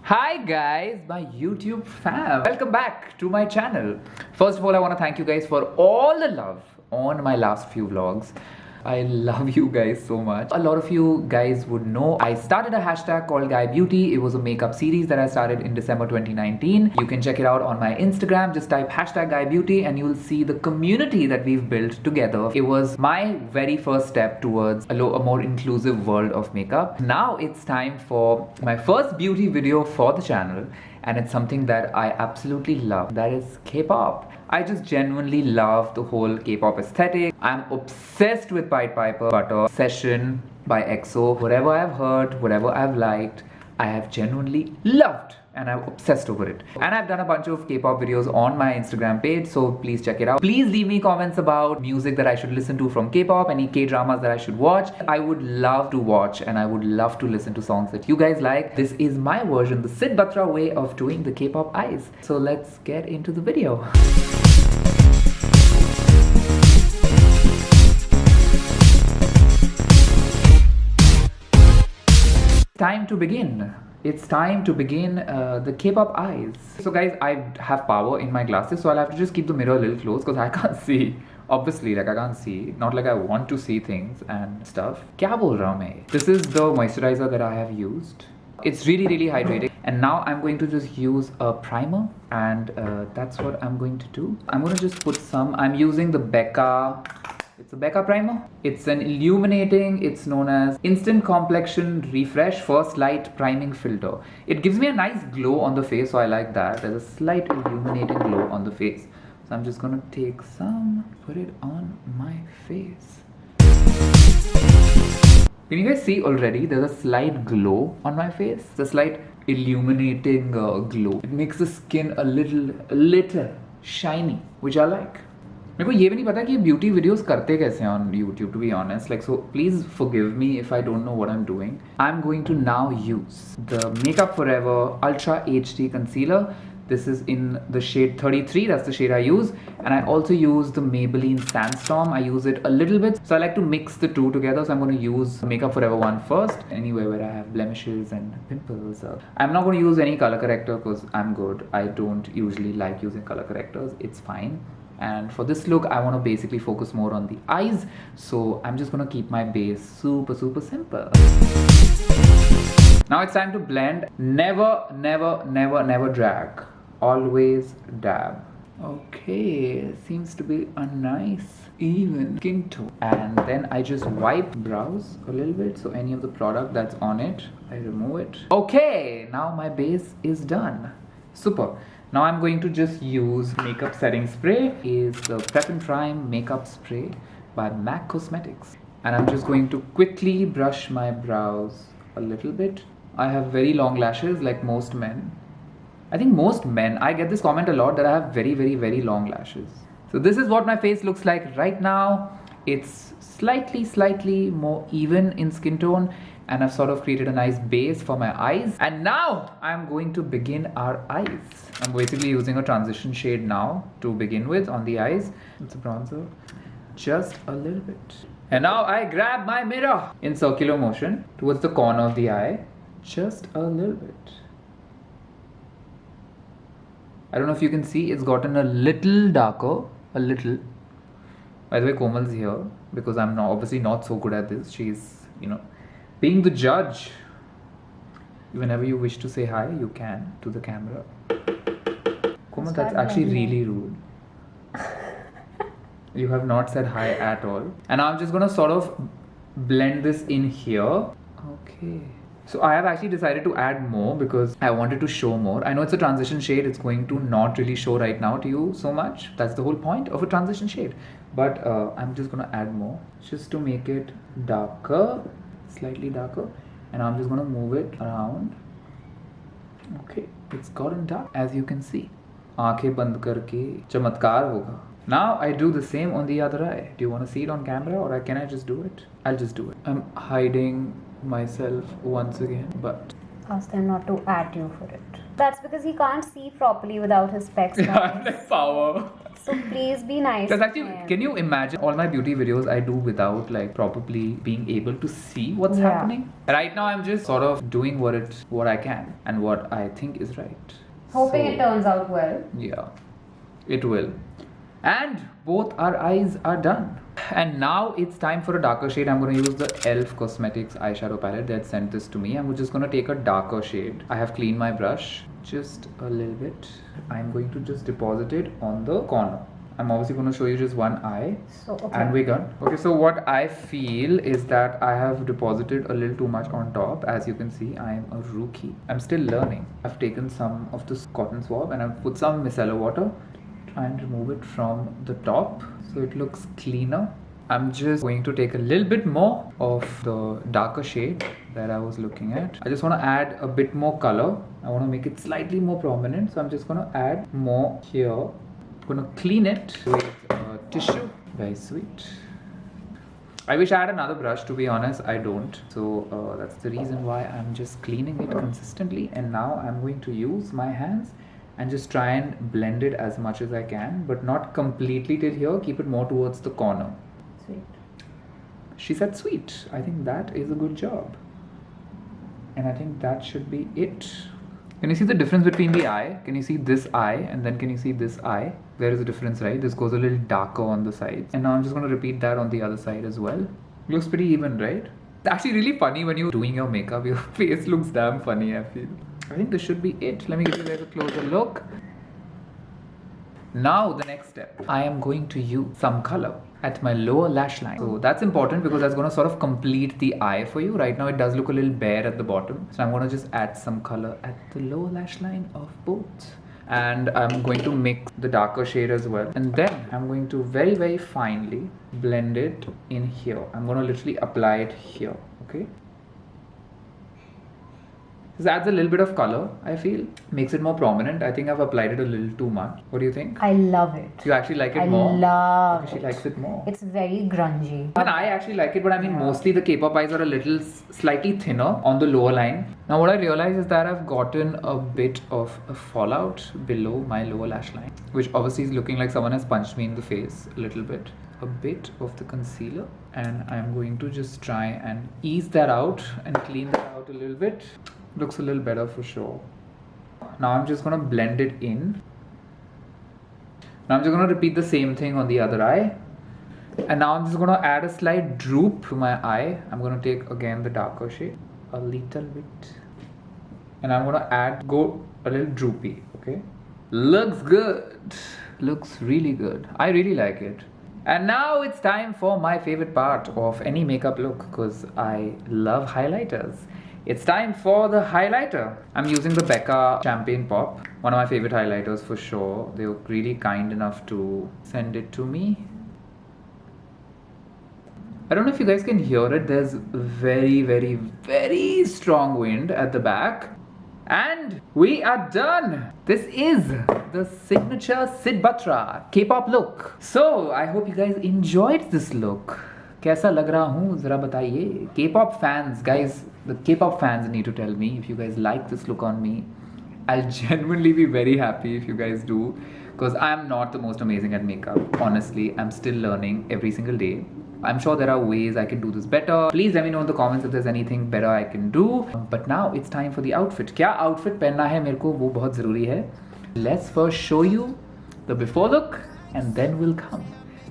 Hi guys, my YouTube fam. Welcome back to my channel. First of all, I want to thank you guys for all the love on my last few vlogs. I love you guys so much. A lot of you guys would know I started a hashtag called Guy Beauty. It was a makeup series that I started in December 2019. You can check it out on my Instagram. Just type hashtag Guy Beauty and you'll see the community that we've built together. It was my very first step towards a more inclusive world of makeup. Now it's time for my first beauty video for the channel, and it's something that I absolutely love. That is K-pop. I just genuinely love the whole K-pop aesthetic. I'm obsessed with Pied Piper, Butter, Session by EXO. Whatever I've heard, whatever I've liked, I have genuinely loved and I'm obsessed over it. And I've done a bunch of K-pop videos on my Instagram page, so please check it out. Please leave me comments about music that I should listen to from K-pop, any K-dramas that I should watch. I would love to watch and I would love to listen to songs that you guys like. This is my version, the Sid Batra way of doing the K-pop eyes. So let's get into the video. Time to begin. It's time to begin the K-pop eyes. So guys, I have power in my glasses, so I'll have to just keep the mirror a little close because I can't see. Obviously, like I can't see. Not like I want to see things and stuff. Kya bol raha hu main? This is the moisturizer that I have used. It's really hydrating. And now I'm going to just use a primer, and that's what I'm going to do. I'm going to just put some. I'm using the Becca. It's a Becca primer. It's an illuminating, it's known as Instant Complexion Refresh First Light Priming Filter. It gives me a nice glow on the face, so I like that. There's a slight illuminating glow on the face. So I'm just gonna take some, put it on my face. Can you guys see already? There's a slight glow on my face. It's a slight illuminating glow. It makes the skin a little shiny, which I like. मेरे को ये भी नहीं पता कि ये beauty videos करते कैसे हैं on YouTube, to be honest. Like, so please forgive me if I don't know what I'm doing. I'm going to now use the Makeup Forever Ultra HD Concealer. This is in the shade 33. That's the shade I use. And I also use the Maybelline Sandstorm. I use it a little bit. So I like to mix the two together. So I'm going to use the Makeup Forever one first. Anywhere where I have blemishes and pimples. I'm not going to use any color corrector because I'm good. I don't usually like using color correctors. It's fine. And for this look, I want to basically focus more on the eyes. So I'm just going to keep my base super simple. Now it's time to blend. Never drag. Always dab. Okay, seems to be a nice even skin tone. And then I just wipe brows a little bit. So any of the product that's on it, I remove it. Okay, now my base is done. Super. Now I'm going to just use makeup setting spray. Is the Prep and Prime makeup spray by MAC Cosmetics. And I'm just going to quickly brush my brows a little bit. I have very long lashes like most men. I think most men, I get this comment a lot that I have very long lashes. So this is what my face looks like right now. It's slightly more even in skin tone. And I've sort of created a nice base for my eyes. And now I'm going to begin our eyes. I'm basically using a transition shade now to begin with on the eyes. It's a bronzer. Just a little bit. And now I grab my mirror in circular motion towards the corner of the eye. Just a little bit. I don't know if you can see, it's gotten a little darker. A little. By the way, Komal's here because I'm obviously not so good at this. She's, being the judge. Whenever you wish to say hi, you can to the camera. Komal, that's actually really rude. You have not said hi at all. And I'm just gonna sort of blend this in here. Okay. So I have actually decided to add more because I wanted to show more. I know it's a transition shade. It's going to not really show right now to you so much. That's the whole point of a transition shade. But I'm just gonna add more just to make it darker. Slightly darker, and I'm just going to move it around. Okay, it's gotten dark as you can see. Aankhein band karke chamatkar hoga. Now I do the same on the other eye. Do you want to see it on camera, or can I just do it? I'll just do it. I'm hiding myself once again, but ask them not to add you for it. That's because he can't see properly without his specs. Yeah, like power. So please be nice. Because to actually, him. can you imagine all my beauty videos I do without like probably being able to see what's Yeah. happening? Right now, I'm just sort of doing what I can and what I think is right. Hoping So, it turns out well. Yeah, it will. And both our eyes are done. And now it's time for a darker shade. I'm going to use the e.l.f. Cosmetics eyeshadow palette. They had sent this to me. I'm just going to take a darker shade. I have cleaned my brush just a little bit. I'm going to just deposit it on the corner. I'm obviously going to show you just one eye. So, okay. And we're done. Okay, so what I feel is that I have deposited a little too much on top. As you can see, I am a rookie. I'm still learning. I've taken some of this cotton swab and I've put some micellar water. Try and remove it from the top so it looks cleaner. I'm just going to take a little bit more of the darker shade that I was looking at. I just want to add a bit more color. I want to make it slightly more prominent, so I'm just going to add more here. I'm going to clean it with a tissue. Very sweet. I wish I had another brush, to be honest. I don't, so that's the reason why I'm just cleaning it consistently. And now I'm going to use my hands and just try and blend it as much as I can, but not completely till here. Keep it more towards the corner. Sweet. She said sweet. I think that is a good job. And I think that should be it. Can you see the difference between the eye? Can you see this eye and then can you see this eye? There is a difference, right? This goes a little darker on the sides. And now I'm just going to repeat that on the other side as well. Looks pretty even, right? It's actually really funny when you're doing your makeup. Your face looks damn funny, I feel. I think this should be it. Let me give you guys a closer look. Now the next step. I am going to use some color at my lower lash line. So that's important because that's going to sort of complete the eye for you. Right now it does look a little bare at the bottom. So I'm going to just add some color at the lower lash line of both. And I'm going to mix the darker shade as well. And then I'm going to very, very finely blend it in here. I'm going to literally apply it here. Okay. This adds a little bit of color, I feel. Makes it more prominent. I think I've applied it a little too much. What do you think? I love it. You actually like it I more? love Okay, she it. likes it more. It's very grungy. And I actually like it, but I mean mostly the K-pop eyes are a little slightly thinner on the lower line. Now what I realize is that I've gotten a bit of a fallout below my lower lash line, which obviously is looking like someone has punched me in the face a little bit. A bit of the concealer, and I'm going to just try and ease that out and clean that out a little bit. Looks a little better for sure. Now I'm just going to blend it in. Now I'm just going to repeat the same thing on the other eye. And now I'm just going to add a slight droop to my eye. I'm going to take again the darker shade a little bit. And I'm going to go a little droopy, okay? Looks good. Looks really good. I really like it. And now it's time for my favorite part of any makeup look because I love highlighters. It's time for the highlighter. I'm using the Becca Champagne Pop, one of my favorite highlighters for sure. They were really kind enough to send it to me. I don't know if you guys can hear it. There's very, very, very strong wind at the back. And we are done. This is the signature Sid Batra K-pop look. So I hope you guys enjoyed this look. कैसा लग रहा हूँ जरा बताइए. K-pop fans, guys, the K-pop fans need to tell me if you guys like this look on me. I'll genuinely be very happy if you guys do, because I'm not the most amazing at makeup. Honestly, I'm still learning every single day. I'm sure there are ways I can do this better. Please let me know in the comments if there's anything better I can do. But now it's time for the outfit. क्या outfit पहनना है मेरे को वो बहुत ज़रूरी है. Let's first show you the before look and then we'll come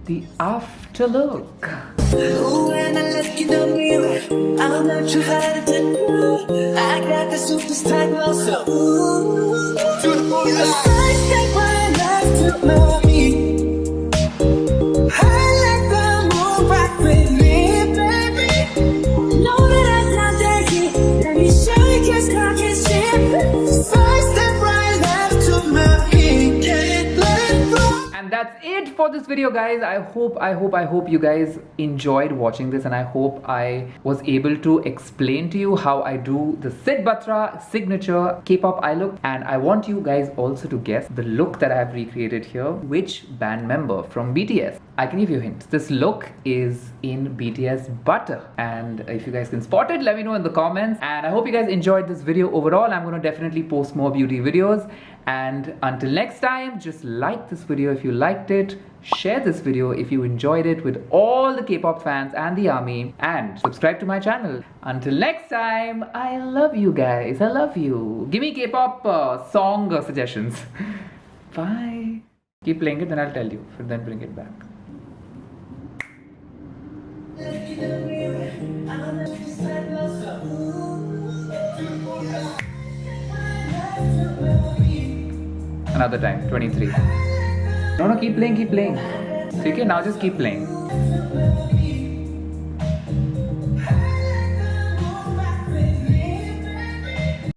the after look. When I look in the mirror, I'm not sure how to do. I got the superstar glow, so beautiful. The first step when I took my feet, I let the moon rock with me, baby. Know that I'm not that kid. Let me show you 'cause I can see. First step right after my feet, can't let go. And that's it for this video, guys. I hope you guys enjoyed watching this, and I hope I was able to explain to you how I do the Sid Batra signature K-pop eye look. And I want you guys also to guess the look that I have recreated here. Which band member from BTS? I can give you hints. This look is in BTS Butter, and if you guys can spot it, let me know in the comments. And I hope you guys enjoyed this video overall. I'm going to definitely post more beauty videos, and until next time, just like this video if you liked it, share this video if you enjoyed it with all the K-pop fans and the army, and subscribe to my channel. Until next time, I love you guys. I love you. Give me K-pop song suggestions. Bye. Keep playing it, then I'll tell you, then bring it back. Another time, 23. No, keep playing. So you can now just keep playing.